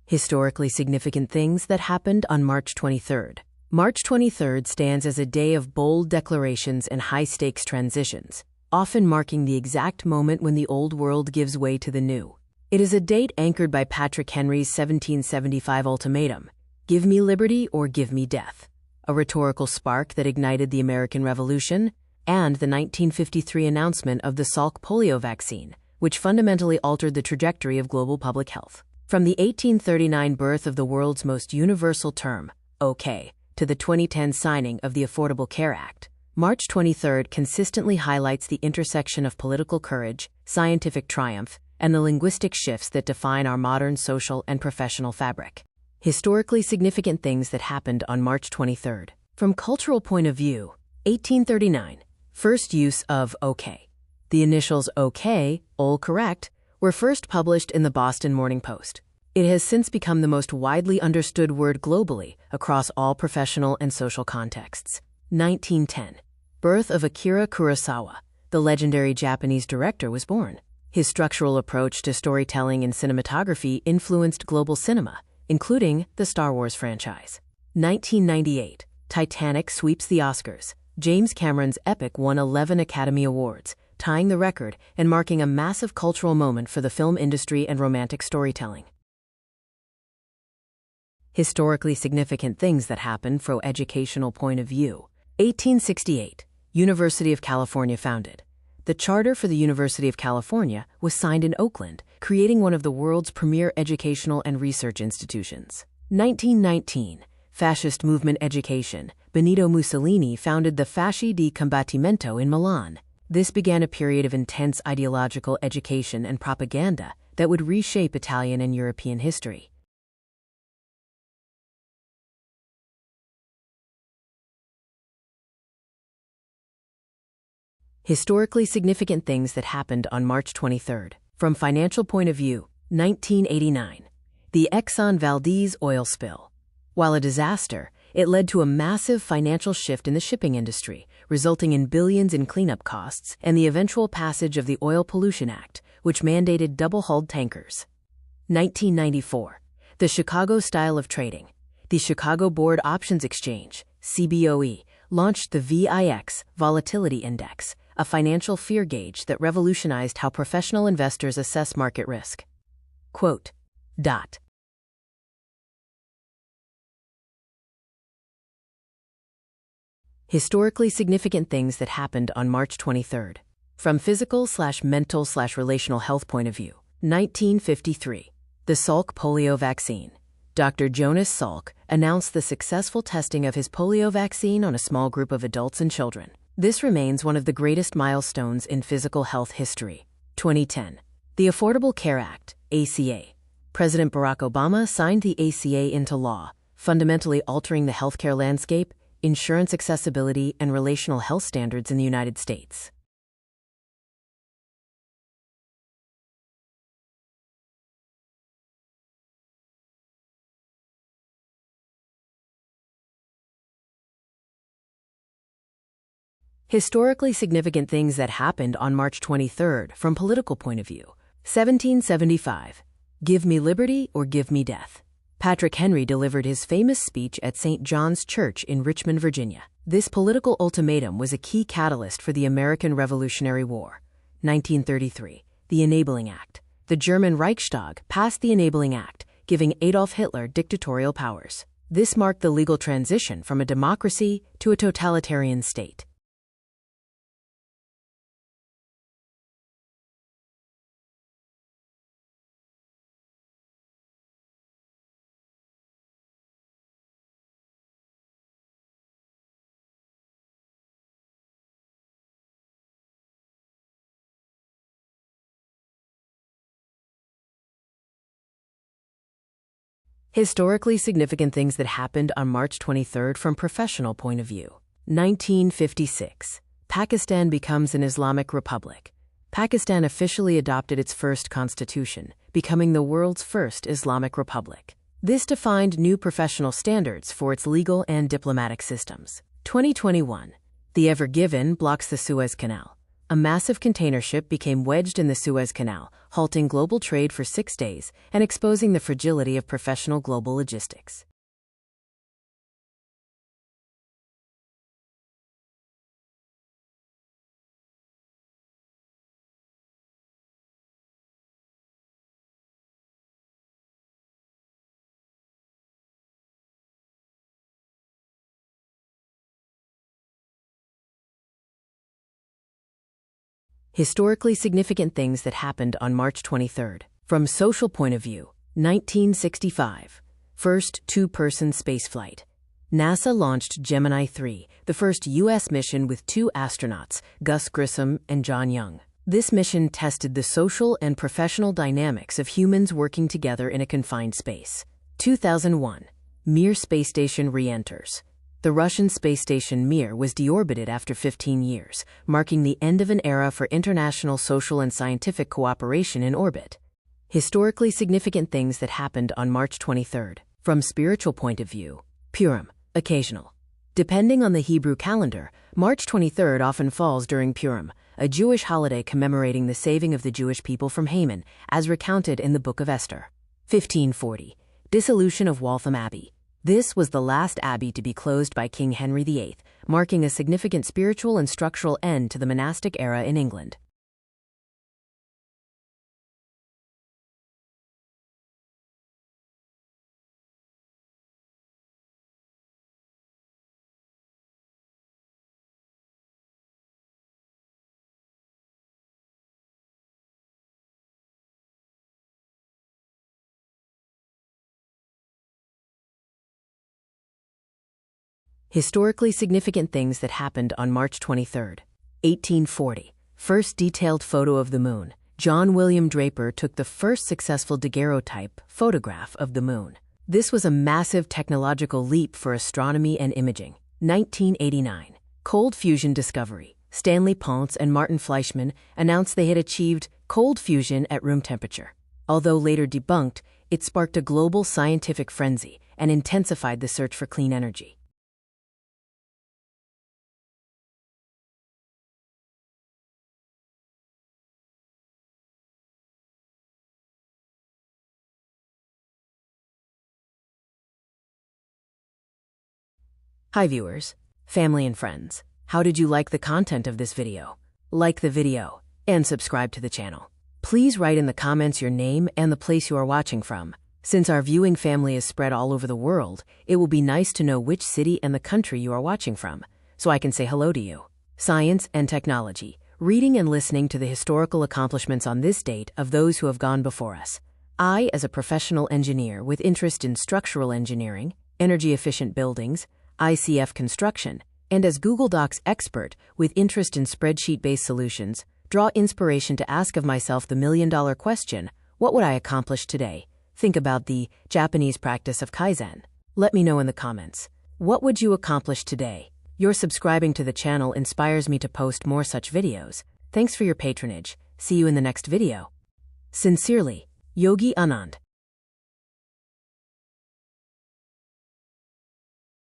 Historically significant things that happened on March 23rd. March 23rd stands as a day of bold declarations and high-stakes transitions, often marking the exact moment when the old world gives way to the new. It is a date anchored by Patrick Henry's 1775 ultimatum, "Give me liberty or give me death," a rhetorical spark that ignited the American Revolution, and the 1953 announcement of the Salk polio vaccine, which fundamentally altered the trajectory of global public health. From the 1839 birth of the world's most universal term, OK, to the 2010 signing of the Affordable Care Act, March 23rd consistently highlights the intersection of political courage, scientific triumph, and the linguistic shifts that define our modern social and professional fabric. Historically significant things that happened on March 23rd. From cultural point of view, 1839, first use of OK. The initials OK, all correct, were first published in the Boston Morning Post. It has since become the most widely understood word globally across all professional and social contexts. 1910. Birth of Akira Kurosawa, the legendary Japanese director, was born. His structural approach to storytelling and cinematography influenced global cinema, including the Star Wars franchise. 1998. Titanic sweeps the Oscars. James Cameron's epic won 11 Academy Awards, tying the record and marking a massive cultural moment for the film industry and romantic storytelling. Historically significant things that happened from educational point of view. 1868. University of California founded. The charter for the University of California was signed in Oakland, creating one of the world's premier educational and research institutions. 1919. Fascist movement education. Benito Mussolini founded the Fasci di Combattimento in Milan. This began a period of intense ideological education and propaganda that would reshape Italian and European history. Historically significant things that happened on March 23rd. From financial point of view, 1989. The Exxon Valdez oil spill. While a disaster, it led to a massive financial shift in the shipping industry, resulting in billions in cleanup costs and the eventual passage of the Oil Pollution Act, which mandated double-hulled tankers. 1994. The Chicago style of trading. The Chicago Board Options Exchange, CBOE, launched the VIX Volatility Index, a financial fear gauge that revolutionized how professional investors assess market risk. Quote, Historically significant things that happened on March 23rd. From physical/mental/relational health point of view, 1953. The Salk polio vaccine. Dr. Jonas Salk announced the successful testing of his polio vaccine on a small group of adults and children. This remains one of the greatest milestones in physical health history. 2010. The Affordable Care Act, ACA. President Barack Obama signed the ACA into law, fundamentally altering the healthcare landscape, insurance accessibility, and relational health standards in the United States. Historically significant things that happened on March 23rd from political point of view. 1775. Give me liberty or give me death. Patrick Henry delivered his famous speech at St. John's Church in Richmond, Virginia. This political ultimatum was a key catalyst for the American Revolutionary War. 1933. The Enabling Act. The German Reichstag passed the Enabling Act, giving Adolf Hitler dictatorial powers. This marked the legal transition from a democracy to a totalitarian state. Historically significant things that happened on March 23rd from professional point of view. 1956. Pakistan becomes an Islamic republic. Pakistan officially adopted its first constitution, becoming the world's first Islamic republic. This defined new professional standards for its legal and diplomatic systems. 2021. The Ever Given blocks the Suez Canal. A massive container ship became wedged in the Suez Canal, halting global trade for 6 days and exposing the fragility of professional global logistics. Historically significant things that happened on March 23rd. From social point of view, 1965. First two-person spaceflight. NASA launched Gemini 3, the first U.S. mission with 2 astronauts, Gus Grissom and John Young. This mission tested the social and professional dynamics of humans working together in a confined space. 2001. Mir space station re-enters. The Russian space station Mir was deorbited after 15 years, marking the end of an era for international social and scientific cooperation in orbit. Historically significant things that happened on March 23rd. From spiritual point of view, Purim, occasional. Depending on the Hebrew calendar, March 23rd often falls during Purim, a Jewish holiday commemorating the saving of the Jewish people from Haman, as recounted in the Book of Esther. 1540. Dissolution of Waltham Abbey. This was the last abbey to be closed by King Henry VIII, marking a significant spiritual and structural end to the monastic era in England. Historically significant things that happened on March 23rd. 1840. First detailed photo of the moon. John William Draper took the first successful daguerreotype photograph of the moon. This was a massive technological leap for astronomy and imaging. 1989. Cold fusion discovery. Stanley Ponce and Martin Fleischmann announced they had achieved cold fusion at room temperature. Although later debunked, it sparked a global scientific frenzy and intensified the search for clean energy. Hi viewers, family and friends. How did you like the content of this video? Like the video and subscribe to the channel. Please write in the comments your name and the place you are watching from. Since our viewing family is spread all over the world, it will be nice to know which city and the country you are watching from, so I can say hello to you. Science and technology, reading and listening to the historical accomplishments on this date of those who have gone before us. I, as a professional engineer with interest in structural engineering, energy-efficient buildings, ICF construction, and as Google Docs expert with interest in spreadsheet-based solutions, draw inspiration to ask of myself the million-dollar question, what would I accomplish today? Think about the Japanese practice of Kaizen. Let me know in the comments. What would you accomplish today? Your subscribing to the channel inspires me to post more such videos. Thanks for your patronage. See you in the next video. Sincerely, Yogi Anand.